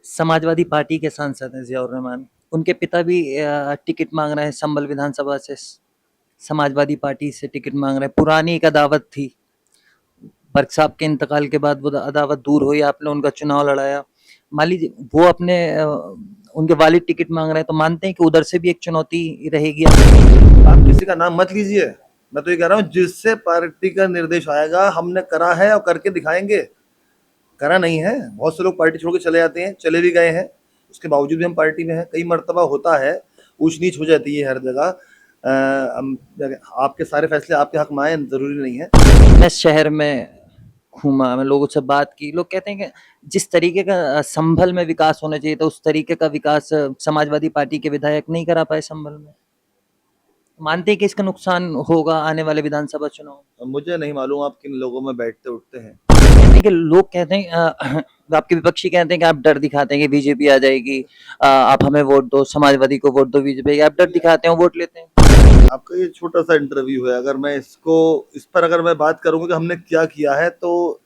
Samajwadi party के सांसद हैं ज़ियाउर रहमान। उनके पिता भी टिकट मांग रहे हैं संभल विधानसभा से। समाजवादी पार्टी से टिकट मांग रहे हैं। पुरानी एक अदावत थी, बर्क साहब के इंतकाल के बाद वो अदावत दूर हुई, आपने उनका चुनाव लड़ाया। मान लीजिए वो अपने उनके वालिद टिकट मांग रहे हैं, तो मानते हैं कि उधर से भी एक चुनौती रहेगी आप किसी का नाम मत लीजिए। मैं तो ये कह रहा हूँ, जिससे पार्टी का निर्देश आएगा हमने करा है और करके दिखाएंगे। करा नहीं है, बहुत से लोग पार्टी छोड़ के चले जाते हैं, चले भी गए हैं, उसके बावजूद भी हम पार्टी में हैं। कई मर्तबा होता है, ऊंच नीच हो जाती है हर जगह। आपके सारे फैसले आपके हक में आए जरूरी नहीं है। मैं शहर में घूमा, मैं लोगों से बात की, लोग कहते हैं कि जिस तरीके का संभल में विकास होना चाहिए था उस तरीके का विकास समाजवादी पार्टी के विधायक नहीं करा पाए संभल में। मानते हैं कि इसका नुकसान होगा आने वाले विधानसभा चुनाव। मुझे नहीं मालूम आप किन लोगों में बैठते उठते हैं। कहते हैं कि लोग कहते हैं आपके विपक्षी कहते हैं कि आप डर दिखाते हैं कि बीजेपी आ जाएगी, आप हमें वोट दो, समाजवादी को वोट दो, बीजेपी, आप डर दिखाते हैं, वोट लेते हैं। आपका ये छोटा सा इंटरव्यू है, अगर मैं इस पर अगर मैं बात करूंगा कि हमने क्या किया है तो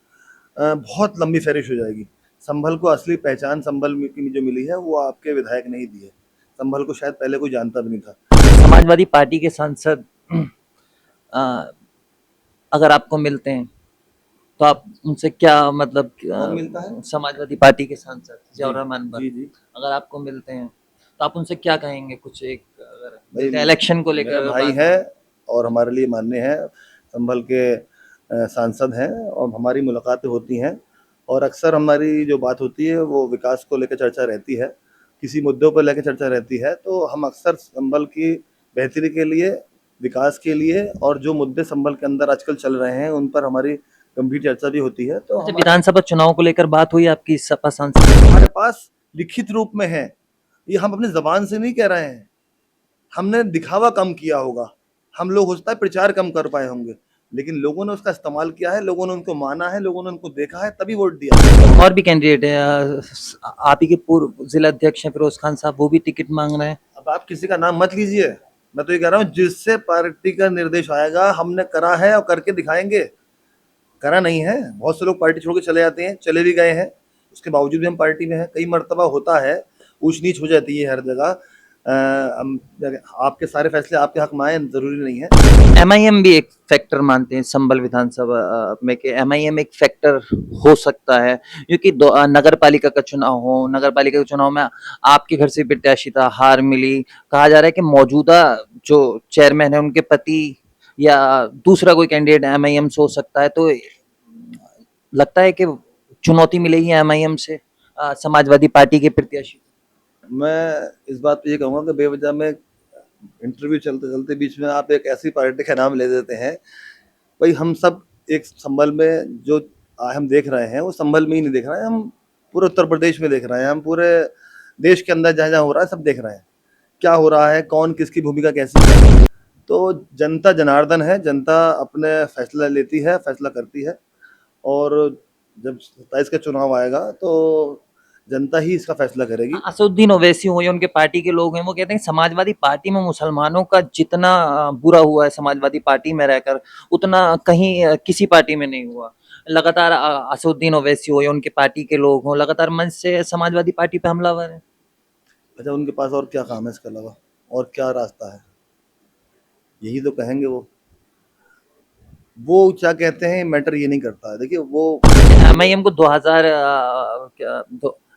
बहुत लंबी फहरिश हो जाएगी। संभल को असली पहचान संभल की जो मिली है वो आपके विधायक नहीं दी है। संभल को शायद पहले कोई जानता भी नहीं था। समाजवादी पार्टी के सांसद अगर आपको मिलते हैं तो आप उनसे क्या मतलब कौन मिलता है? समाजवादी पार्टी के सांसद ज़ियाउर रहमान जी जी। अगर आपको मिलते हैं तो आप उनसे क्या कहेंगे? कुछ एक भाई इलेक्शन को मेरा लेकर भाई है और हमारे लिए मान्य है। संभल के सांसद हैं और हमारी मुलाकातें होती हैं और अक्सर हमारी जो बात होती है वो विकास को लेकर चर्चा रहती है, किसी मुद्दों पर लेकर चर्चा रहती है। तो हम अक्सर संभल की बेहतरी के लिए, विकास के लिए और जो मुद्दे संभल के अंदर आजकल चल रहे हैं उन पर हमारी गंभीर चर्चा भी होती है। तो विधानसभा चुनाव को लेकर बात हुई आपकी सपा सांसद? हमारे पास लिखित रूप में है, ये हम अपनी जबान से नहीं कह रहे हैं। हमने दिखावा कम किया होगा, हम लोग हो सकता है प्रचार कम कर पाए होंगे, लेकिन लोगों ने उसका इस्तेमाल किया है, लोगों ने उनको माना है, लोगों ने उनको देखा है, तभी वोट दिया। और भी कैंडिडेट है, आप ही के पूर्व जिला अध्यक्ष हैं फिरोज खान साहब, वो भी टिकट मांग रहे हैं। अब आप किसी का नाम मत लीजिए। मैं तो ये कह रहा हूँ, जिससे पार्टी का निर्देश आएगा हमने करा है और करके दिखाएंगे। करा नहीं है, बहुत से लोग पार्टी छोड़ के चले जाते हैं, चले भी गए हैं, उसके बावजूद भी हम पार्टी में हैं। कई मर्तबा होता है, ऊंच नीच हो जाती है हर जगह। आपके सारे फैसले आपके हक में आए जरूरी नहीं है। एमआईएम भी एक फैक्टर मानते हैं संभल विधानसभा में कि एमआईएम एक फैक्टर हो सकता है, क्योंकि नगर पालिका का चुनाव हो, नगर पालिका के चुनाव में आपके घर से प्रत्याशी था, हार मिली, कहा जा रहा है कि मौजूदा जो चेयरमैन है उनके पति या दूसरा कोई कैंडिडेट एमआईएम से हो सकता है। तो लगता है कि चुनौती मिलेगी एमआईएम से समाजवादी पार्टी के प्रत्याशी। मैं इस बात पे ये कहूँगा कि बेवजह में इंटरव्यू चलते चलते बीच में आप एक ऐसी पार्टी का नाम ले देते हैं। भाई हम सब एक संभल में जो हम देख रहे हैं वो संभल में ही नहीं देख रहे हैं, हम पूरे उत्तर प्रदेश में देख रहे हैं, हम पूरे देश के अंदर जहाँ जहाँ हो रहा है सब देख रहे हैं। क्या हो रहा है, कौन किसकी भूमिका कैसी है। तो जनता जनार्दन है, जनता अपने फैसला लेती है, फैसला करती है और जब 27 का चुनाव आएगा तो जनता ही इसका फैसला करेगी। असदुद्दीन ओवैसी हो या उनके पार्टी के लोग हैं, वो कहते हैं समाजवादी पार्टी में मुसलमानों का जितना बुरा हुआ है समाजवादी पार्टी में रहकर, उतना कहीं किसी पार्टी में नहीं हुआ। लगातार असदुद्दीन ओवैसी हो या उनके पार्टी के लोग हों, लगातार मंच से समाजवादी पार्टी पे हमलावर है। अच्छा, उनके पास और क्या काम है इसके अलावा, और क्या रास्ता है, यही तो कहेंगे वो क्या कहते हैं, मैटर ये नहीं करता है। देखिए वो एमआईएम को 2000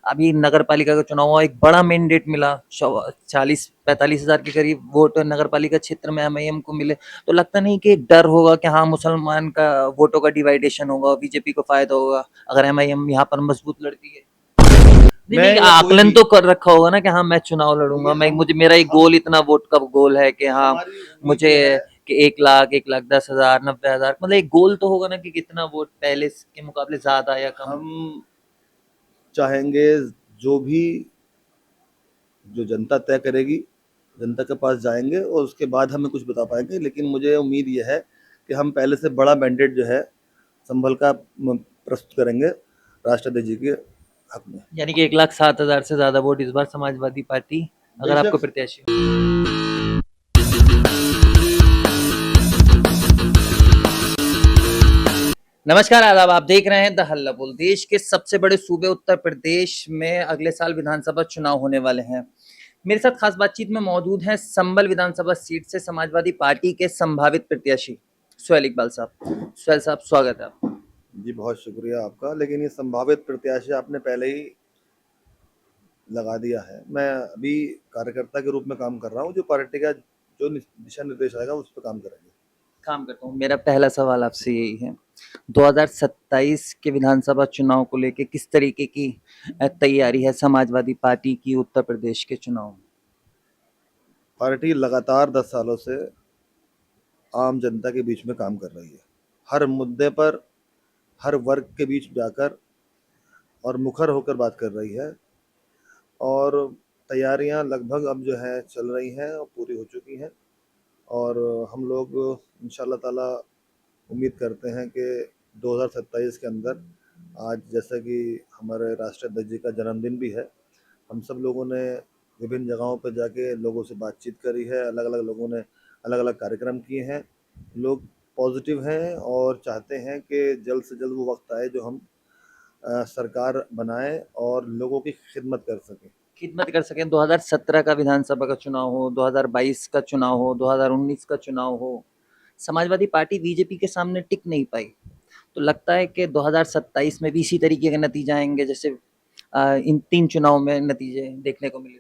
अभी नगर पालिका का चुनाव हुआ, एक बड़ा मैंडेट मिला, 40-45 हजार के करीब वोट नगर पालिका क्षेत्र में एमआईएम को मिले। तो लगता नहीं कि एक डर होगा कि हाँ मुसलमान का वोटों का डिवाइडेशन होगा, बीजेपी को फायदा होगा अगर एमआईएम यहाँ पर मजबूत लड़ती है? नहीं, आकलन तो कर रखा होगा ना कि हाँ मैं चुनाव लड़ूंगा, मैं मुझे मेरा एक गोल, इतना वोट का गोल है कि हाँ मुझे कि 1,10,000 90,000, मतलब एक गोल तो होगा ना कि कितना वोट पहले के मुकाबले ज्यादा या कम। हम चाहेंगे जो जनता तय करेगी, जनता के पास जाएंगे और उसके बाद हमें कुछ बता पाएंगे। लेकिन मुझे उम्मीद यह है कि हम पहले से बड़ा मैंडेट जो है संभल का प्रस्तुत करेंगे राष्ट्रपति जी के हक में। यानी कि 1,07,000 से ज्यादा वोट इस बार समाजवादी पार्टी अगर आपको प्रत्याशी नमस्कार आदाब, आप देख रहे हैं द हल्ला बोल। देश के सबसे बड़े सूबे उत्तर प्रदेश में अगले साल विधानसभा चुनाव होने वाले हैं। मेरे साथ खास बातचीत में मौजूद हैं संभल विधानसभा सीट से समाजवादी पार्टी के संभावित प्रत्याशी सुहेल इकबाल साहब। सुहेल साहब, स्वागत है आपका। जी बहुत शुक्रिया आपका। लेकिन ये संभावित प्रत्याशी आपने पहले ही लगा दिया है। मैं अभी कार्यकर्ता के रूप में काम कर रहा हूँ, जो पार्टी का जो दिशा निर्देश आएगा उस पर काम करेंगे। काम करता हूँ। मेरा पहला सवाल आपसे यही है, 2027 के विधानसभा चुनाव को लेके किस तरीके की तैयारी है समाजवादी पार्टी की उत्तर प्रदेश के चुनाव में? पार्टी लगातार 10 सालों से आम जनता के बीच में काम कर रही है। हर मुद्दे पर हर वर्ग के बीच जाकर और मुखर होकर बात कर रही है। और तैयारियां लगभग अब जो है चल रही हैं और पूरी हो चुकी हैं। और हम लोग इंशाल्लाह ताला उम्मीद करते हैं कि 2027 के अंदर, आज जैसा कि हमारे राष्ट्रीय अध्यक्ष जी का जन्मदिन भी है, हम सब लोगों ने विभिन्न जगहों पर जाके लोगों से बातचीत करी है। अलग अलग लोगों ने अलग अलग कार्यक्रम किए हैं। लोग पॉजिटिव हैं और चाहते हैं कि जल्द से जल्द वो वक्त आए जो हम सरकार बनाएं और लोगों की खिदमत कर सकें। खिदमत कर सकें। 2017 का विधानसभा का चुनाव हो, 2022 का चुनाव हो, 2019 का चुनाव हो, समाजवादी पार्टी बीजेपी के सामने टिक नहीं पाई। तो लगता है कि 2027 में भी इसी तरीके के नतीजे आएंगे जैसे इन 3 चुनाव में नतीजे देखने को मिले।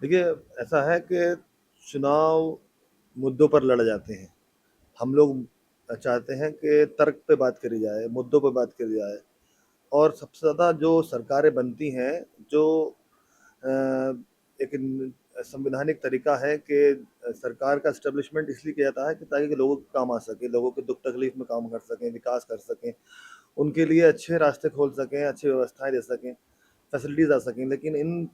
देखिए, ऐसा है कि चुनाव मुद्दों पर लड़ जाते हैं। हम लोग चाहते हैं कि तर्क पे बात करी जाए, मुद्दों पे बात करी जाए। और सबसे ज़्यादा जो सरकारें बनती हैं, जो एक संवैधानिक तरीका है कि सरकार का एस्टेब्लिशमेंट इसलिए किया जाता है कि ताकि लोगों के काम आ सके, लोगों के दुख तकलीफ में काम कर सकें, विकास कर सकें, उनके लिए अच्छे रास्ते खोल सकें, अच्छी व्यवस्थाएं दे सकें, फैसिलिटीज़ आ सकें। लेकिन इन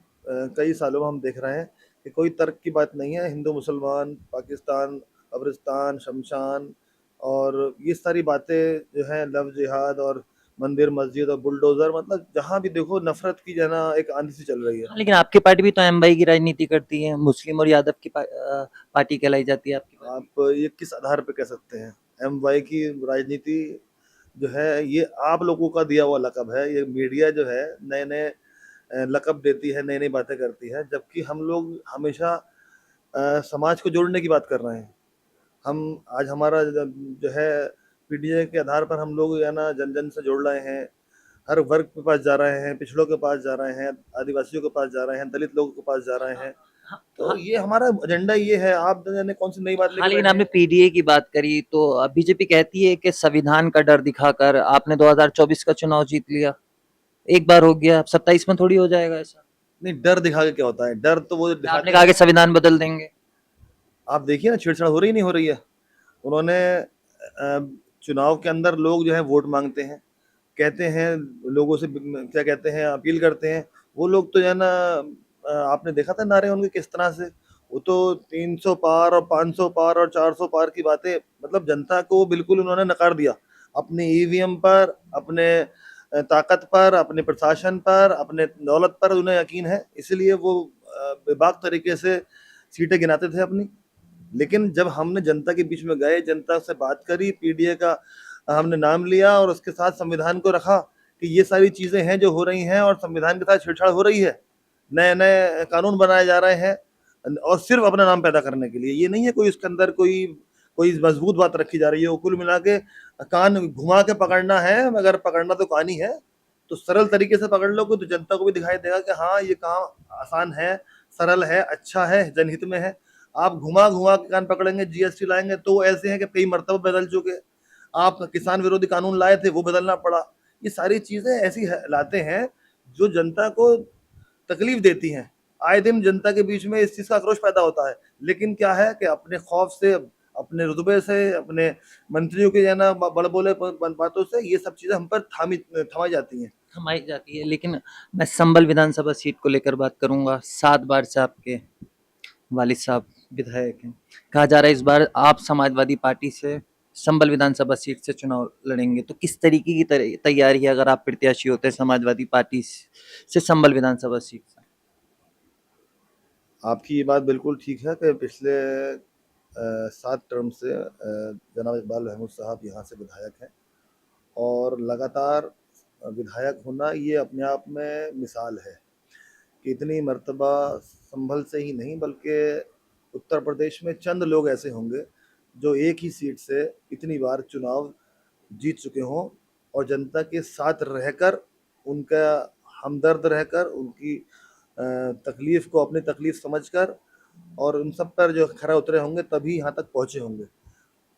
कई सालों में हम देख रहे हैं कि कोई तर्क की बात नहीं है। हिंदू मुसलमान, पाकिस्तान, कब्रिस्तान, शमशान और ये सारी बातें जो हैं, लव जिहाद और मंदिर मस्जिद और बुलडोज़र, मतलब जहाँ भी देखो नफ़रत की जो है ना एक आंधी सी चल रही है। हाँ, लेकिन आपकी पार्टी भी तो एम भाई की राजनीति करती है, मुस्लिम और यादव की पार्टी कहलाई जाती है आपकी पार्टी। आप ये किस आधार पे कह सकते हैं? एमवाई की राजनीति जो है ये आप लोगों का दिया हुआ लक़ब है। ये मीडिया जो है नए-नए लक़ब देती है, नई-नई बातें करती है, जबकि हम लोग हमेशा समाज को जोड़ने की बात कर रहे हैं। हम आज हमारा जो है पीडीए के आधार पर हम लोग है ना जन-जन से जोड़ रहे हैं। हर वर्ग के पास जा रहे हैं, पिछड़ों के पास जा रहे हैं, आदिवासियों के पास जा रहे हैं, दलित लोगों के पास जा रहे हैं। हाँ, तो हाँ, ये हमारा एजेंडा ये है। आप न जाने कौन सी नई बात हाँ, लेके लेकिन बैठे आपने हैं। पीडीए की बात करी तो बीजेपी कहती है कि संविधान का डर दिखाकर आपने 2024 का चुनाव जीत लिया। एक बार हो गया, अब 27 में थोड़ी हो जाएगा ऐसा। नहीं, डर दिखा के क्या होता है? डर तो वो आपने दिखाते कहा हैं। कि संविधान बदल देंगे। आप देखिए ना, छेड़छाड़ हो रही नहीं हो रही है। उन्होंने चुनाव के अंदर लोग जो है वोट मांगते हैं, कहते हैं लोगों से, क्या कहते हैं, अपील करते हैं। वो लोग तो जो है ना, आपने देखा था नारे उनके किस तरह से। वो तो 300 पार और 500 पार और 400 पार की बातें, मतलब जनता को बिल्कुल उन्होंने नकार दिया। अपने ईवीएम पर, अपने ताकत पर, अपने प्रशासन पर, अपने दौलत पर उन्हें यकीन है, इसलिए वो बेबाक तरीके से सीटें गिनाते थे अपनी। लेकिन जब हमने जनता के बीच में गए, जनता से बात करी, पीडीए का हमने नाम लिया और उसके साथ संविधान को रखा कि ये सारी चीजें हैं जो हो रही हैं और संविधान के साथ छेड़छाड़ हो रही है, नए नए कानून बनाए जा रहे हैं और सिर्फ अपना नाम पैदा करने के लिए। ये नहीं है कोई उसके अंदर कोई कोई मजबूत बात रखी जा रही है। वो कुल मिला के कान घुमा के पकड़ना है, मगर पकड़ना तो कान ही है। तो सरल तरीके से पकड़ लोगे तो जनता को भी दिखाई देगा कि हाँ, ये काम आसान है, सरल है, अच्छा है, जनहित में है। आप घुमा घुमा के कान पकड़ेंगे, जीएसटी लाएंगे तो ऐसे हैं कि कई मरतबा बदल चुके। आप किसान विरोधी कानून लाए थे, वो बदलना पड़ा। ये सारी चीजें ऐसी लाते हैं जो जनता को तकलीफ देती हैं। आए दिन जनता के बीच में इस चीज का आक्रोश पैदा होता है। लेकिन क्या है कि अपने खौफ से, अपने रुतबे से, अपने मंत्रियों के जाना बड़बोले बातों से ये सब चीजें हम पर थमाई जाती हैं। थमाई जाती है। लेकिन मैं संभल विधानसभा सीट को लेकर बात करूंगा। 7 बार से आपके वालिद साहब विधायक हैं। कहा जा रहा है इस बार आप समाजवादी पार्टी से संभल विधानसभा सीट से चुनाव लड़ेंगे, तो किस तरीके की तैयारी है अगर आप प्रत्याशी होते हैं समाजवादी पार्टी से संभल विधानसभा सीट से? आपकी ये बात बिल्कुल ठीक है कि पिछले 7 टर्म से जनाब इकबाल महमूद साहब यहाँ से विधायक हैं और लगातार विधायक होना ये अपने आप में मिसाल है कि इतनी मर्तबा संभल से ही नहीं बल्कि उत्तर प्रदेश में चंद लोग ऐसे होंगे जो एक ही सीट से इतनी बार चुनाव जीत चुके हों और जनता के साथ रहकर उनका हमदर्द रहकर उनकी तकलीफ़ को अपनी तकलीफ़ समझकर और उन सब पर जो खरा उतरे होंगे तभी यहाँ तक पहुँचे होंगे।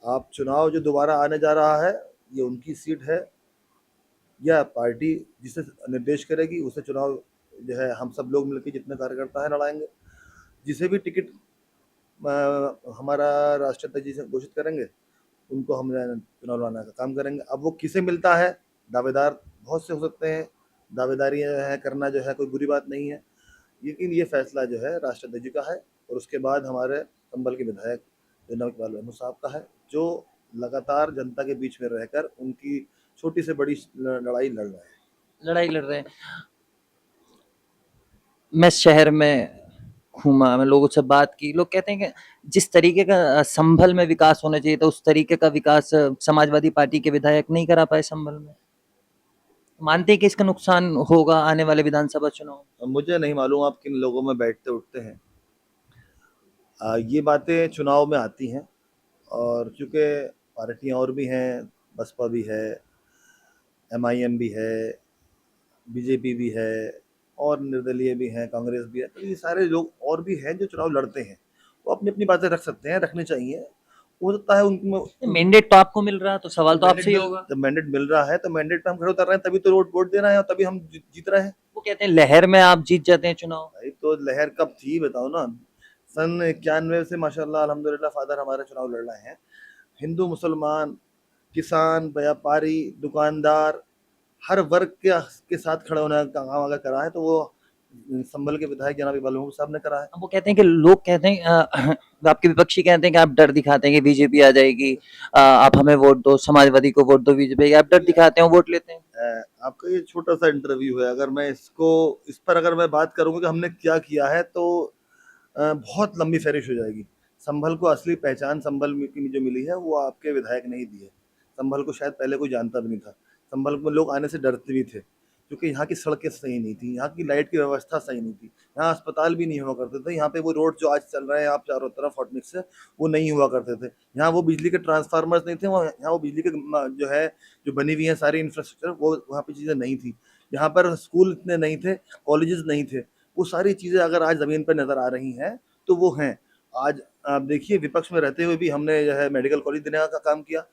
आप चुनाव जो दोबारा आने जा रहा है ये उनकी सीट है या पार्टी जिसे निर्देश करेगी उसे चुनाव जो है हम सब लोग मिलकर जितने कार्यकर्ता हैं लड़ाएंगे। जिसे भी टिकट हमारा राष्ट्रीय अध्यक्ष जी से घोषित करेंगे उनको हम चुनाव लड़ाने का काम करेंगे। अब वो किसे मिलता है, दावेदार बहुत से हो सकते हैं, दावेदारी है करना जो है कोई बुरी बात नहीं है, लेकिन ये फैसला जो है राष्ट्रीय अध्यक्ष जी का है और उसके बाद हमारे संभल के विधायक जनाब इकबाल महमूद साहब का है जो लगातार जनता के बीच में रहकर उनकी छोटी से बड़ी लड़ाई लड़ रहे हैं। लड़ाई लड़ रहे हैं। मैं शहर में घूमा, मैं लोगों से बात की, लोग कहते हैं कि जिस तरीके का संभल में विकास होना चाहिए था उस तरीके का विकास समाजवादी पार्टी के विधायक नहीं करा पाए संभल में। मानते हैं कि इसका नुकसान होगा आने वाले विधानसभा चुनाव? अब मुझे नहीं मालूम आप किन लोगों में बैठते उठते हैं। ये बातें चुनाव में आती हैं और चूँकि पार्टियाँ और भी हैं, बसपा भी है, एमआईएम भी है, बीजेपी भी है और निर्दलीय भी हैं, कांग्रेस भी है। तो ये सारे लोग और भी हैं जो चुनाव लड़ते हैं। वो अपनी-अपनी बातें रख सकते हैं, रखनी चाहिए। हो सकता है उनमें मैंडेट तो आपको मिल रहा है तो सवाल तो आपसे ही होगा। जब मैंडेट मिल रहा है तो मैंडेट पे हम खड़े उतर रहे हैं तभी तो वोट दे रहे हैं और तभी हम जीत रहे हैं। वो कहते हैं लहर में आप जीत जाते हैं चुनाव। भाई तो लहर कब थी बताओ ना। सन 91 से माशाल्लाह अल्हम्दुलिल्लाह फादर हमारे चुनाव लड़ रहे हैं। हिंदू मुसलमान, किसान, व्यापारी, दुकानदार हर वर्ग के साथ खड़े होने का काम अगर करा है तो वो संभल के विधायक जनाब इकबाल महमूद साहब ने करा है। वो कहते हैं कि लोग कहते हैं आपके विपक्षी कहते हैं कि आप डर दिखाते हैं कि बीजेपी आ जाएगी, आप हमें वोट दो, समाजवादी को वोट दो, बीजेपी आप डर दिखाते हैं वोट लेते हैं। आपका ये छोटा सा इंटरव्यू है, अगर मैं इस पर अगर मैं बात करूंगा कि हमने क्या किया है तो बहुत लंबी फहरिश हो जाएगी। संभल को असली पहचान संभल की जो मिली है वो आपके विधायक ने ही दी है। संभल को शायद पहले कोई जानता भी नहीं था। संभल में लोग आने से डरते भी थे क्योंकि यहाँ की सड़कें सही नहीं थी, यहाँ की लाइट की व्यवस्था सही नहीं थी, यहाँ अस्पताल भी नहीं हुआ करते थे, यहाँ पे वो रोड जो आज चल रहे हैं आप चारों तरफ हॉटमिक्स से वो नहीं हुआ करते थे, यहाँ वो बिजली के ट्रांसफार्मर्स नहीं थे, यहाँ वो बिजली के जो है जो बनी हुई है सारी इंफ्रास्ट्रक्चर वो वहाँ पे चीज़ें नहीं थी, यहाँ पर स्कूल इतने नहीं थे, कॉलेजेस नहीं थे। वो सारी चीज़ें अगर आज ज़मीन पर नज़र आ रही हैं तो वो हैं। आज आप देखिए विपक्ष में रहते हुए भी हमने जो है मेडिकल कॉलेज देने का काम किया,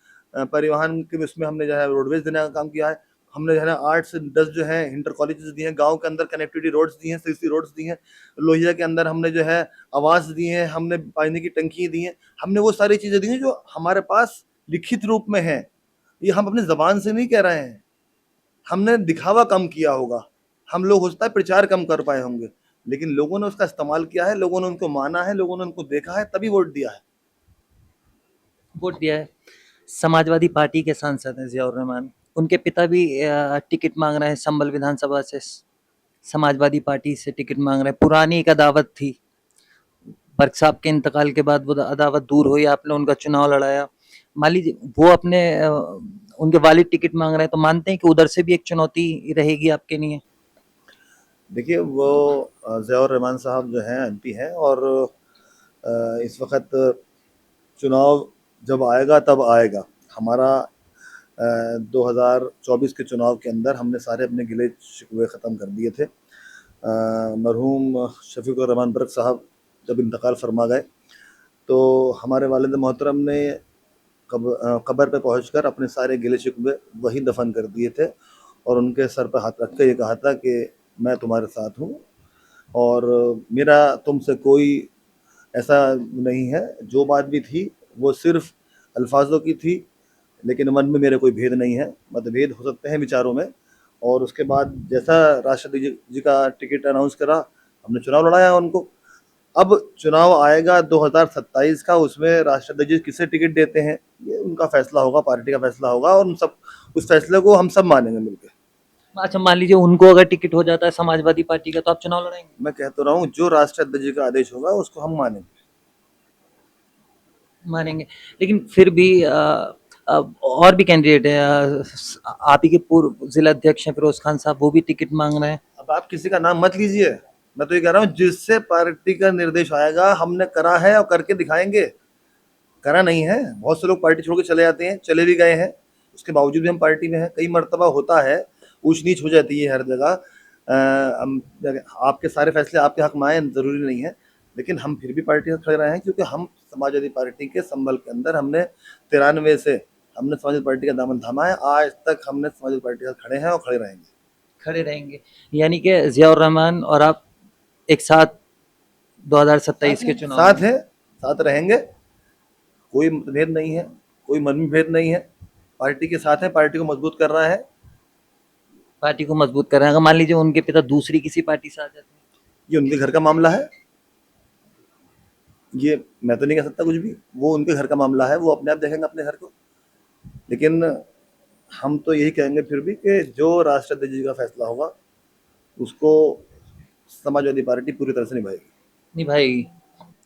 परिवहन के उसमें हमने जो है रोडवेज देने का काम किया है, हमने जो है ना 8 से 10 जो है इंटर कॉलेजेस दिए हैं, गाँव के अंदर कनेक्टिविटी रोड्स दी हैं, सीसी रोड्स दी हैं, लोहिया के अंदर हमने जो है आवास दिए हैं, हमने पानी की टंकी दी हैं, हमने वो सारी चीज़ें दी हैं जो हमारे पास लिखित रूप में है। ये हम अपनी ज़बान से नहीं कह रहे हैं, हमने दिखावा कम किया होगा, हम लोग हो सकता है प्रचार कम कर पाए होंगे, लेकिन लोगों ने उसका इस्तेमाल किया है, लोगों ने उनको माना है, लोगों ने उनको देखा है तभी वोट दिया है। वोट दिया है। समाजवादी पार्टी के सांसद हैं जियाउर रहमान, उनके पिता भी टिकट मांग रहे हैं संभल विधानसभा से, समाजवादी पार्टी से टिकट मांग रहे हैं। पुरानी एक अदावत थी, बर्क साहब के इंतकाल के बाद वो अदावत दूर हुई, आपने उनका चुनाव लड़ाया। मान लीजिए वो अपने उनके वालिद टिकट मांग रहे हैं तो मानते हैं कि उधर से भी एक चुनौती रहेगी आपके लिए? देखिए वो ज़ियाउर रहमान साहब जो हैं एमपी हैं और इस वक्त चुनाव जब आएगा तब आएगा। हमारा 2024 के चुनाव के अंदर हमने सारे अपने गिले शिकवे ख़त्म कर दिए थे। मरहूम शफ़ीक़ुर रहमान बर्क साहब जब इंतकाल फरमा गए तो हमारे वालिद मोहतरम ने कब्र पे पहुंचकर अपने सारे गिले शिकवे वहीं दफन कर दिए थे और उनके सर पर हाथ रख के ये कहा था कि मैं तुम्हारे साथ हूँ और मेरा तुमसे कोई ऐसा नहीं है, जो बात भी थी वो सिर्फ अल्फाजों की थी, लेकिन मन में मेरे कोई भेद नहीं है। मतभेद हो सकते हैं विचारों में और उसके बाद जैसा राष्ट्रपति जी का टिकट अनाउंस करा हमने चुनाव लड़ाया उनको। अब चुनाव आएगा 2027 का, उसमें राष्ट्रपति जी किसे टिकट देते हैं ये उनका फैसला होगा, पार्टी का फैसला होगा और उस फैसले को हम सब मानेंगे मिलकर। अच्छा मान लीजिए उनको अगर टिकट हो जाता है समाजवादी पार्टी का तो आप चुनाव लड़ेंगे? मैं कह तो रहा हूँ जो राष्ट्रपति जी का आदेश होगा उसको हम मानेंगे। मानेंगे, लेकिन फिर भी और भी कैंडिडेट है, आप ही के पूर्व जिला अध्यक्ष हैं फिरोज खान साहब, वो भी टिकट मांग रहे हैं। अब आप किसी का नाम मत लीजिए, मैं तो ये कह रहा हूँ जिससे पार्टी का निर्देश आएगा हमने करा है और करके दिखाएंगे। करा नहीं है, बहुत से लोग पार्टी छोड़ के चले जाते हैं, चले भी गए हैं, उसके बावजूद भी हम पार्टी में हैं। कई मर्तबा होता है, ऊंच नीच हो जाती है हर जगह। आपके सारे फैसले आपके हक में आए जरूरी नहीं है, लेकिन हम फिर भी पार्टी से खड़े रहे हैं क्योंकि हम समाजवादी पार्टी के संबल के अंदर हमने 93 से हमने समाजवादी पार्टी का दामन थामा है। आज तक हमने समाजवादी पार्टी के साथ खड़े हैं और खड़े रहेंगे। खड़े रहेंगे, यानी कि जियाउर रहमान और आप एक साथ 2027 के चुनाव साथ में। है, साथ रहेंगे, कोई मतभेद नहीं है, कोई मनभेद नहीं है, पार्टी के साथ है, पार्टी को मजबूत कर रहा है। पार्टी को मजबूत कर रहे हैं। अगर मान लीजिए उनके पिता दूसरी किसी पार्टी से आ जाते हैं, ये उनके घर का मामला है, ये मैं तो नहीं कह सकता कुछ भी, वो उनके घर का मामला है, वो अपने आप देखेंगे अपने घर को। लेकिन हम तो यही कहेंगे फिर भी कि जो राष्ट्राध्यक्ष जी का फैसला होगा उसको समाजवादी पार्टी पूरी तरह से निभाएगी। नहीं भाई,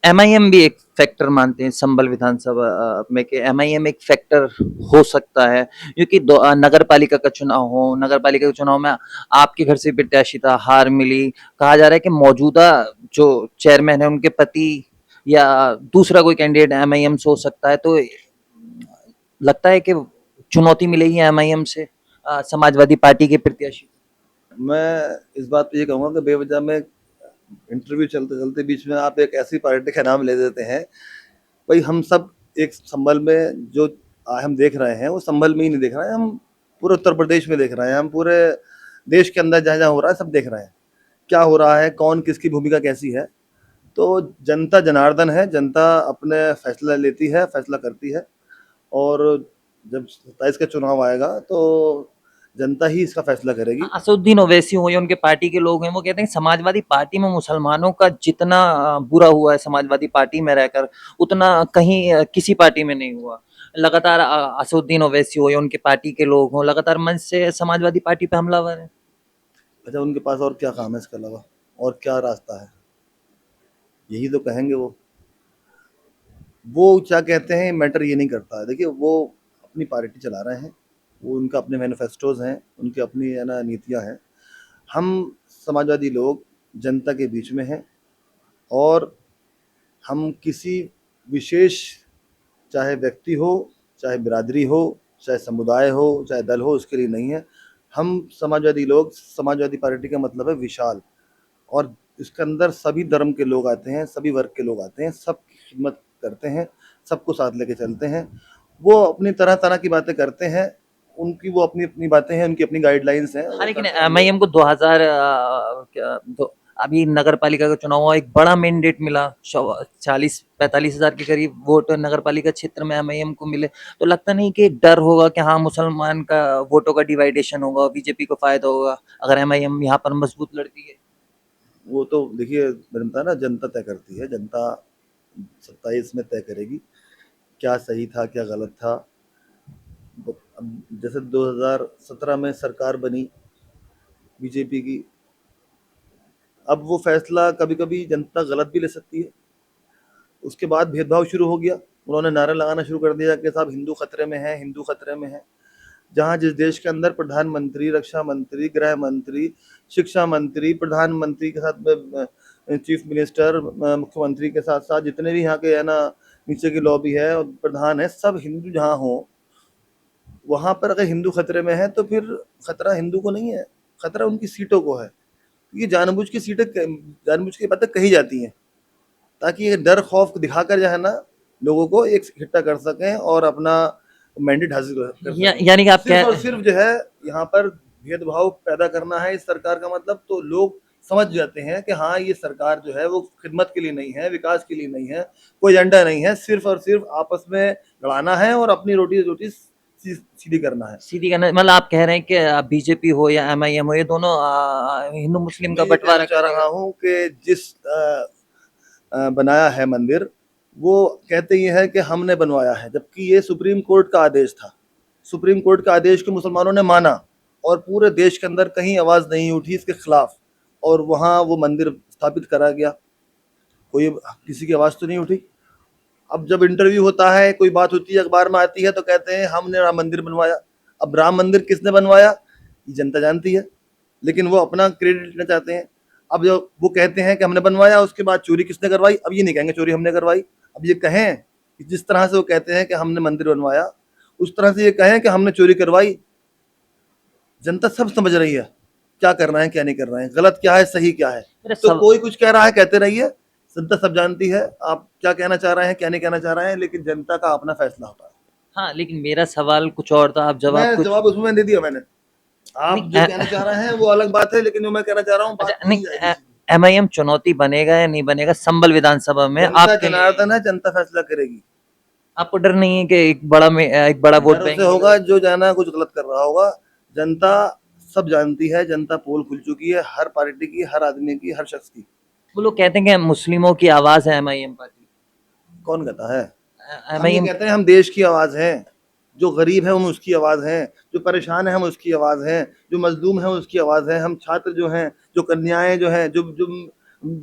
एमआईएम भी एक फैक्टर मानते हैं संभल विधानसभा में, कि एमआईएम एक फैक्टर हो सकता है, क्योंकि नगर पालिका का चुनाव हो, नगर पालिका के चुनाव में आपके घर से प्रत्याशी था, हार मिली, कहा जा रहा है कि मौजूदा जो चेयरमैन है उनके पति या दूसरा कोई कैंडिडेट एमआईएम से हो सकता है, तो लगता है कि चुनौती मिलेगी एमआईएम से समाजवादी पार्टी के प्रत्याशी। मैं इस बात पे ये कहूँगा कि बेवजह में इंटरव्यू चलते चलते बीच में आप एक ऐसी पार्टी का नाम ले देते हैं। भाई हम सब एक संभल में जो हम देख रहे हैं वो संभल में ही नहीं देख रहे हैं, हम पूरे उत्तर प्रदेश में देख रहे हैं, हम पूरे देश के अंदर जहाँ जहाँ हो रहा है सब देख रहे हैं, क्या हो रहा है, कौन किसकी भूमिका कैसी है। तो जनता जनार्दन है, जनता अपने फैसला लेती है, फैसला करती है, और जब 27 का चुनाव आएगा तो जनता ही इसका फैसला करेगी। असदुद्दीन ओवैसी हो या उनके पार्टी के लोग हैं, वो कहते हैं समाजवादी पार्टी में मुसलमानों का जितना बुरा हुआ है समाजवादी पार्टी में रहकर, उतना कहीं किसी पार्टी में नहीं हुआ। लगातार असदुद्दीन ओवैसी हो या उनके पार्टी के लोग हों, लगातार मंच से समाजवादी पार्टी पे हमलावर है। अच्छा, उनके पास और क्या काम है इसके अलावा, और क्या रास्ता है, यही तो कहेंगे वो क्या कहते हैं मैटर ये नहीं करता है। देखिए वो अपनी पार्टी चला रहे हैं, वो उनका अपने मैनिफेस्टोज हैं, उनकी अपनी है ना नीतियाँ हैं। हम समाजवादी लोग जनता के बीच में हैं, और हम किसी विशेष, चाहे व्यक्ति हो, चाहे बिरादरी हो, चाहे समुदाय हो, चाहे दल हो, उसके लिए नहीं है। हम समाजवादी लोग, समाजवादी पार्टी का मतलब है विशाल, और इसके अंदर सभी धर्म के लोग आते हैं, सभी वर्ग के लोग आते हैं, सबकी खिदमत करते हैं, सबको साथ लेके चलते हैं। वो अपनी तरह तरह की बातें करते हैं, उनकी वो अपनी अपनी बातें हैं, उनकी अपनी गाइडलाइंस हैं। हाँ, लेकिन एमआईएम को 2000 अभी नगर पालिका का चुनाव हुआ, एक बड़ा मैंडेट मिला, 40-45 हजार के करीब वोट नगर पालिका क्षेत्र में एमआईएम को मिले। तो लगता नहीं कि एक डर होगा कि हाँ मुसलमान का वोटों का डिवाइडेशन होगा, बीजेपी को फायदा होगा अगर एमआईएम यहाँ पर मजबूत लड़ती है। वो तो देखिए बनता ना, जनता तय करती है, जनता 27 में तय करेगी क्या सही था क्या गलत था। अब जैसे 2017 में सरकार बनी बीजेपी की, अब वो फैसला कभी कभी जनता गलत भी ले सकती है। उसके बाद भेदभाव शुरू हो गया, उन्होंने नारा लगाना शुरू कर दिया कि साहब हिंदू खतरे में है, हिंदू खतरे में है। जहाँ जिस देश के अंदर प्रधानमंत्री, रक्षा मंत्री, गृह मंत्री, शिक्षा मंत्री, प्रधानमंत्री के साथ चीफ मिनिस्टर, मुख्यमंत्री के साथ साथ जितने भी यहाँ के है ना नीचे की लॉबी है और प्रधान है, सब हिंदू जहाँ हो, वहाँ पर अगर हिंदू खतरे में है तो फिर खतरा हिंदू को नहीं है, खतरा उनकी सीटों को है। ये जानबूझ की सीटें, जानबूझ की बातें कही जाती हैं ताकि ये डर खौफ दिखाकर जो है ना लोगों को एक इकट्ठा कर सकें और अपना मैंडेट हासिल कर सकें। यानी कि आप सिर्फ और कह सिर्फ जो है यहाँ पर भेदभाव पैदा करना है इस सरकार का मतलब, तो लोग समझ जाते हैं कि हाँ ये सरकार जो है वो खिदमत के लिए नहीं है, विकास के लिए नहीं है, कोई एजेंडा नहीं है, सिर्फ और सिर्फ आपस में लड़ाना है और अपनी रोटी रोटी सीधी करना है। सीधी करना, मतलब आप कह रहे हैं कि बीजेपी हो या एमआईएम हो, ये दोनों हिंदू मुस्लिम का मैं ये बंटवारा कहना चाह रहा हूँ कि जिस बनाया है मंदिर, वो कहते ये है कि हमने बनवाया है, जबकि ये सुप्रीम कोर्ट का आदेश था। सुप्रीम कोर्ट का आदेश को मुसलमानों ने माना और पूरे देश के अंदर कहीं आवाज़ नहीं उठी इसके खिलाफ, और वहाँ वो मंदिर स्थापित करा गया, कोई किसी की आवाज़ तो नहीं उठी। अब जब इंटरव्यू होता है, कोई बात होती है, अखबार में आती है, तो कहते हैं हमने राम मंदिर बनवाया। अब राम मंदिर किसने बनवाया ये जनता जानती है, लेकिन वो अपना क्रेडिट लेना चाहते हैं। अब जो वो कहते हैं कि हमने बनवाया, उसके बाद चोरी किसने करवाई, अब ये नहीं कहेंगे चोरी हमने करवाई। अब ये कहें कि जिस तरह से वो कहते हैं कि हमने मंदिर बनवाया, उस तरह से ये कहें कि हमने चोरी करवाई। जनता सब समझ रही है क्या करना है क्या नहीं करना है, गलत क्या है सही क्या है। मेरा तो सब कोई कुछ कह रहा है कहते रहिए, जनता सब जानती है आप क्या कहना चाह रहे हैं क्या नहीं कहना चाह रहे हैं, लेकिन जनता का अपना फैसला होता है। हाँ, लेकिन मेरा सवाल कुछ और था, आप मैं जवाब कुछ जवाब उसमें दे दिया मैंने। आप नहीं जो कहना चाह रहे हैं वो अलग बात है, लेकिन जो मैं कहना चाह रहा हूँ बात अच्छा वही नहीं, जाएगी सीधी। एमआईएम चुनौती बनेगा या नहीं बनेगा संभल विधानसभा में जनता आपके लिए? जनार्दन है, जनता फैसला करेगी। आपको डर नहीं है कि एक बड़ा वोट डर बैंक उसे मिलेगा? होगा जो जाना कुछ गलत कर रहा होगा। जनता सब जानती है, जनता पोल खुल चुकी है, हर पार्टी की, हर आदमी की, हर शख्स की। वो लोग कहते हैं कि मुस्लिमों की आवाज है एमआईएम पार्टी। कौन कहता है? हम ये एमआईएम कहते हैं हम देश की आवाज हैं। जो गरीब है हम उसकी आवाज हैं, जो परेशान है हम उसकी आवाज हैं, जो मजलूम है उसकी आवाज है। हम छात्र जो हैं, जो कन्याएं जो हैं, जो जो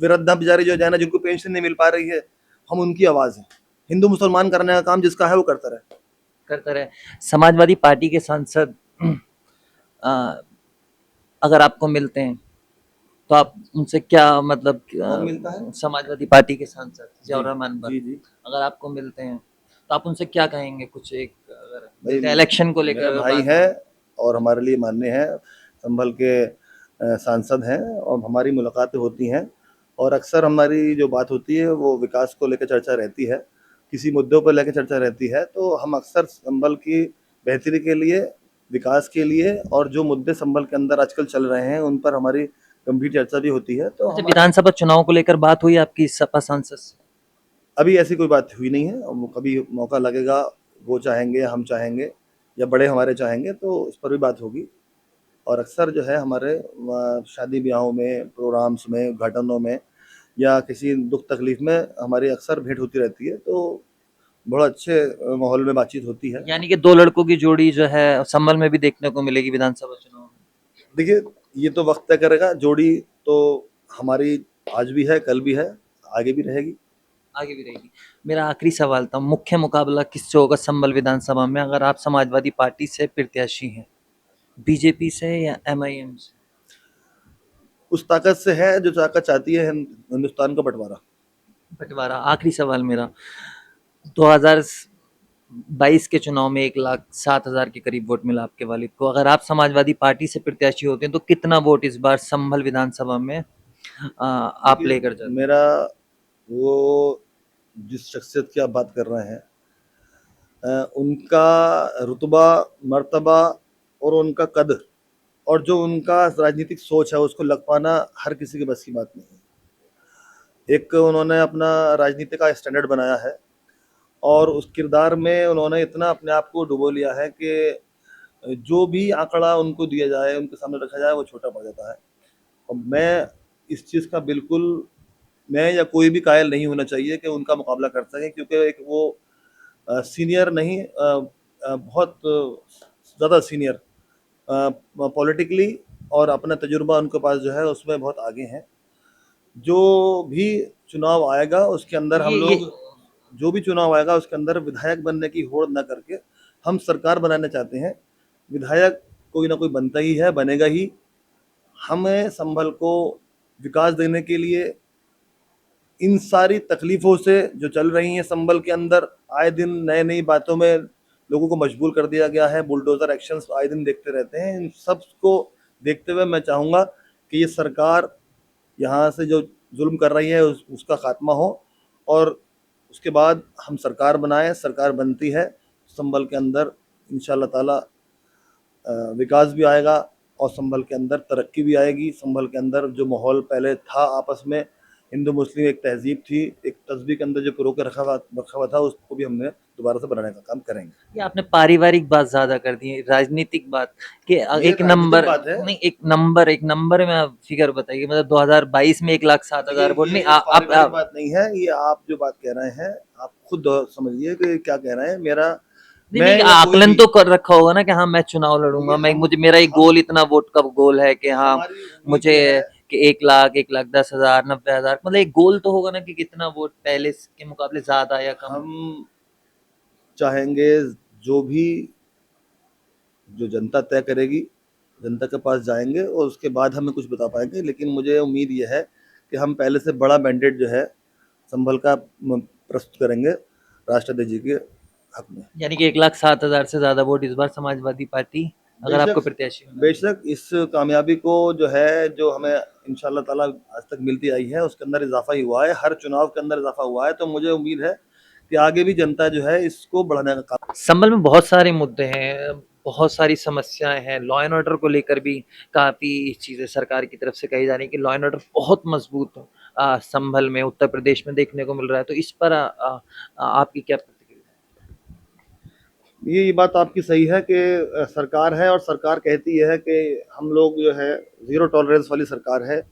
वृद्धा बेचारी जो है ना, जिनको पेंशन नहीं मिल पा रही है, हम उनकी आवाज हैं। हिंदू मुसलमान करने का काम जिसका है वो करता रहे। करता रहे। समाजवादी पार्टी के सांसद अ, अगर आपको मिलते हैं तो आप उनसे क्या मतलब कौन मिलता है? समाजवादी पार्टी के सांसद जी जियाउर रहमान जी जी। अगर आपको मिलते हैं तो आप उनसे क्या कहेंगे? कुछ एक अगर भाई मिलते इलेक्शन को मेरे लेकर भाई बात हैं हो। और हमारे लिए मान्य हैं, संभल के सांसद हैं, और हमारी मुलाकातें होती हैं। और अक्सर हमारी जो बात होती है वो विकास को लेकर चर्चा रहती है, किसी मुद्दों पर लेकर चर्चा रहती है। तो हम अक्सर संभल की बेहतरी के लिए, विकास के लिए, और जो मुद्दे संभल के अंदर आजकल चल रहे हैं उन पर हमारी गंभीर चर्चा भी होती है। तो अच्छा, हमारा विधानसभा चुनाव को लेकर बात हुई आपकी सपा सांसद से? अभी ऐसी कोई बात हुई नहीं है। वो कभी मौका लगेगा, वो चाहेंगे, हम चाहेंगे, या बड़े हमारे चाहेंगे तो उस पर भी बात होगी। और अक्सर जो है हमारे शादी ब्याहों में, प्रोग्राम्स में, घटनों में, या किसी दुख तकलीफ में हमारी अक्सर भेंट होती रहती है। तो बड़ा अच्छे माहौल में बातचीत होती है। यानी कि दो लड़कों की जोड़ी जो है संभल में भी देखने को मिलेगी विधानसभा चुनाव में? देखिए, ये तो वक्त तय करेगा। जोड़ी तो हमारी आज भी है, कल भी है, आगे भी रहेगी। आगे भी रहेगी। मेरा आखिरी सवाल था, मुख्य मुकाबला किससे होगा संभल विधानसभा में अगर आप समाजवादी पार्टी से प्रत्याशी हैं? बीजेपी से या एमआईएम से? उस ताकत से है जो ताकत चाहती है हिंदुस्तान का बंटवारा। बंटवारा। आखिरी सवाल मेरा, 2022 के चुनाव में 1,07,000 के करीब वोट मिला आपके वालिद को। अगर आप समाजवादी पार्टी से प्रत्याशी होते हैं तो कितना वोट इस बार संभल विधानसभा में आप देखिए, लेकर जाते? मेरा वो जिस शख्सियत की आप बात कर रहे हैं, उनका रुतबा, मर्तबा, और उनका कद, और जो उनका राजनीतिक सोच है उसको लग पाना हर किसी के बस की बात नहीं है। एक उन्होंने अपना राजनीति का स्टैंडर्ड बनाया है, और उस किरदार में उन्होंने इतना अपने आप को डुबो लिया है कि जो भी आंकड़ा उनको दिया जाए, उनके सामने रखा जाए, वो छोटा पड़ जाता है। और मैं इस चीज़ का बिल्कुल, मैं या कोई भी कायल नहीं होना चाहिए कि उनका मुकाबला कर सके, क्योंकि एक वो सीनियर नहीं, बहुत ज़्यादा सीनियर पॉलिटिकली, और अपना तजुर्बा उनके पास जो है उसमें बहुत आगे हैं। जो भी चुनाव आएगा उसके अंदर हम ये लोग, जो भी चुनाव आएगा उसके अंदर विधायक बनने की होड़ न करके हम सरकार बनाना चाहते हैं। विधायक कोई ना कोई बनता ही है, बनेगा ही। हमें संभल को विकास देने के लिए इन सारी तकलीफ़ों से जो चल रही हैं संभल के अंदर, आए दिन नई-नई बातों में लोगों को मजबूर कर दिया गया है, बुलडोज़र एक्शंस आए दिन देखते रहते हैं। इन सब को देखते हुए मैं चाहूँगा कि ये सरकार यहाँ से जो ज़ुल्म कर रही है उसका ख़ात्मा हो, और उसके बाद हम सरकार बनाएँ। सरकार बनती है, संभल के अंदर इंशाअल्लाह ताला विकास भी आएगा, और संभल के अंदर तरक्की भी आएगी। संभल के अंदर जो माहौल पहले था आपस में, हिंदू मुस्लिम एक तहज़ीब थी, एक तस्बी के अंदर जो पिरो के रखा हुआ था, उसको भी हमने दोबारा से बनाने का काम करेंगे। ये आपने पारिवारिक बात ज़्यादा कर दी है, राजनीतिक बात कि ये एक राजनीतिक नंबर बात है। नहीं, एक नंबर में आप फिगर बताइए, मतलब 2022 में 1,07,000 वोट नहीं ये पारिवारिक आप बात नहीं है। ये आप जो बात कह रहे हैं, आप खुद समझिए कि क्या कह रहे हैं। नहीं मैं नहीं, या कोई आकलन भी, तो कर रखा होगा ना कि हाँ मैं चुनाव लड़ूंगा, देखिए मैं हम मुझे मेरा एक हम गोल, इतना वोट का गोल है कि हाँ हमारी उम्मीद मुझे ये है कि 1 लाख, 1,10,000, 90,000, मतलब एक गोल तो होगा ना कि कितना वोट पहले के मुकाबले ज्यादा या कम? हम चाहेंगे जो भी जो जनता तय करेगी, जनता के पास जाएंगे और उसके बाद हमें कुछ बता पाएंगे। लेकिन मुझे उम्मीद ये है कि हम पहले से बड़ा मैंडेट जो है संभल का प्रस्तुत करेंगे राष्ट्रपति जी के हक में। यानी कि 1,07,000 से ज्यादा वोट इस बार समाजवादी पार्टी अगर आपको प्रत्याशी होना है। बेशक इस कामयाबी को जो है, जो हमें इंशाल्लाह ताला आज तक मिलती आई है, उसके अंदर इजाफा ही हुआ है, हर चुनाव के अंदर इजाफा हुआ है। तो मुझे उम्मीद है कि आगे भी जनता जो है इसको बढ़ाने का काम। संभल में बहुत सारे मुद्दे हैं, बहुत सारी समस्याएं हैं, लॉ एंड ऑर्डर को लेकर भी काफी चीजें सरकार की तरफ से कही जा रही है कि लॉ एंड ऑर्डर बहुत मजबूत संभल में, उत्तर प्रदेश में देखने को मिल रहा है। तो इस पर आपकी क्या प्रतिक्रिया है? ये बात आपकी सही है कि सरकार है और सरकार कहती है कि हम लोग जो है ज़ीरो टॉलरेंस वाली सरकार है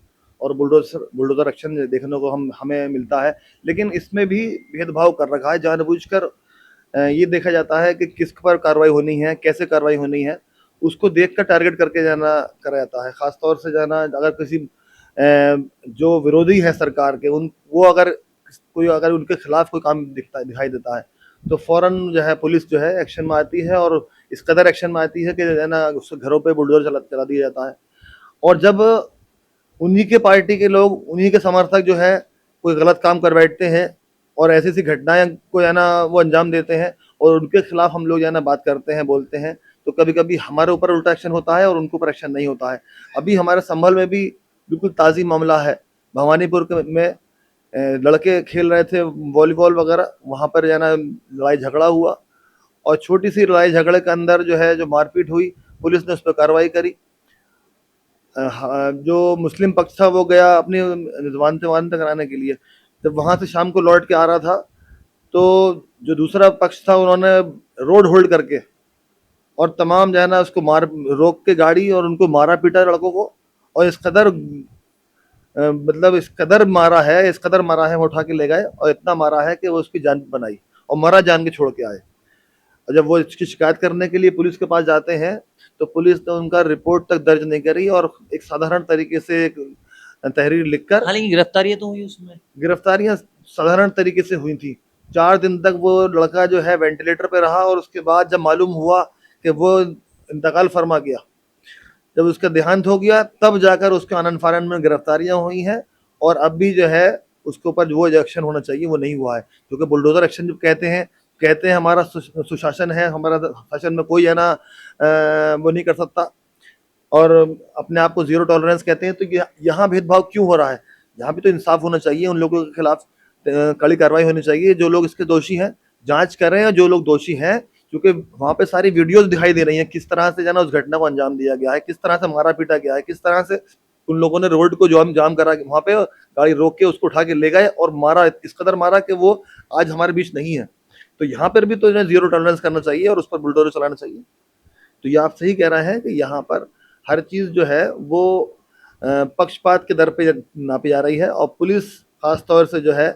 और बुलडोज़र एक्शन देखने को हमें मिलता है। लेकिन इसमें भी भेदभाव कर रखा है जानबूझकर। ये देखा जाता है कि किस पर कार्रवाई होनी है, कैसे कार्रवाई होनी है, उसको देखकर टारगेट करके जाना करा जाता है। ख़ास तौर से जाना अगर किसी जो विरोधी है सरकार के, वो अगर कोई अगर उनके खिलाफ कोई काम दिखाई देता है तो फ़ौरन जो है पुलिस जो है एक्शन में आती है और इस कदर एक्शन में आती है कि जो है ना उसके घरों पे बुलडोज़र चला दिया जाता है। और जब उन्हीं के पार्टी के लोग, उन्हीं के समर्थक जो है कोई गलत काम कर बैठते हैं और ऐसी-ऐसी घटनाएँ को है ना वो अंजाम देते हैं और उनके खिलाफ हम लोग जो है ना बात करते हैं, बोलते हैं, तो कभी-कभी हमारे ऊपर उल्टा एक्शन होता है और उनके ऊपर एक्शन नहीं होता है। अभी हमारे संभल में भी बिल्कुल ताज़ी मामला है। भवानीपुर में लड़के खेल रहे थे वॉलीबॉल वगैरह, वहाँ पर जो है ना लड़ाई झगड़ा हुआ और छोटी-सी लड़ाई झगड़े के अंदर जो है जो मारपीट हुई, पुलिस ने उस पे कार्रवाई करी। हाँ, जो मुस्लिम पक्ष था वो गया अपनी ज़मानत कराने के लिए। जब वहाँ से शाम को लौट के आ रहा था, तो जो दूसरा पक्ष था उन्होंने रोड होल्ड करके और तमाम जो है ना उसको रोक के गाड़ी और उनको मारा-पीटा लड़कों को और इस कदर मतलब इस कदर मारा है, वो उठा के ले गए और इतना मारा है कि वो उसकी जान बनाई और मरा जान के छोड़ के आए। और जब वो इसकी शिकायत करने के लिए पुलिस के पास जाते हैं, तो पुलिस ने उनका रिपोर्ट तक दर्ज नहीं करी और एक साधारण तरीके से एक तहरीर लिखकर, हालांकि गिरफ्तारियां तो हुई उसमें, गिरफ्तारियां साधारण तरीके से हुई थी। 4 दिन तक वो लड़का जो है वेंटिलेटर पे रहा और उसके बाद जब मालूम हुआ कि वो इंतकाल फरमा गया, जब उसका देहांत हो गया, तब जाकर उसके आनन-फानन में गिरफ्तारियां हुई हैं और अब भी जो है उसके ऊपर जो एक्शन होना चाहिए वो नहीं हुआ है। क्योंकि बुलडोज़र एक्शन जब कहते हैं हमारा सुशासन है, हमारा शासन में कोई है ना वो नहीं कर सकता और अपने आप को ज़ीरो टॉलरेंस कहते हैं। तो यहाँ भेदभाव क्यों हो रहा है? यहाँ भी तो इंसाफ होना चाहिए, उन लोगों के खिलाफ कड़ी कार्रवाई होनी चाहिए जो लोग इसके दोषी हैं, जाँच करें और जो लोग दोषी हैं, क्योंकि वहाँ पे सारी वीडियोज़ दिखाई दे रही हैं, किस तरह से जो है ना उस घटना को अंजाम दिया गया है, किस तरह से मारा-पीटा गया है, किस तरह से उन लोगों ने रोड को जाम करा के वहाँ पे गाड़ी रोक के उसको उठा के ले गए और मारा, इस कदर मारा कि वो आज हमारे बीच नहीं है। तो यहाँ पर भी तो जो है ज़ीरो टॉलरेंस करना चाहिए और उस पर बुलडोज़र चलाना चाहिए। तो ये आप सही कह रहे हैं कि यहाँ पर हर चीज़ जो है वो पक्षपात के दर पे नापी जा रही है और पुलिस ख़ास तौर से जो है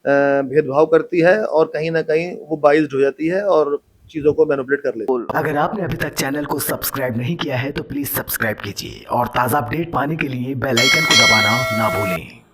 भेदभाव करती है और कहीं न कहीं वो बाइस्ड हो जाती है और चीज़ों को मैनिपुलेट कर लेती है। अगर आपने अभी तक चैनल को सब्सक्राइब नहीं किया है तो प्लीज़ सब्सक्राइब कीजिए और ताज़ा अपडेट पाने के लिए बेल आइकन को दबाना ना भूलें।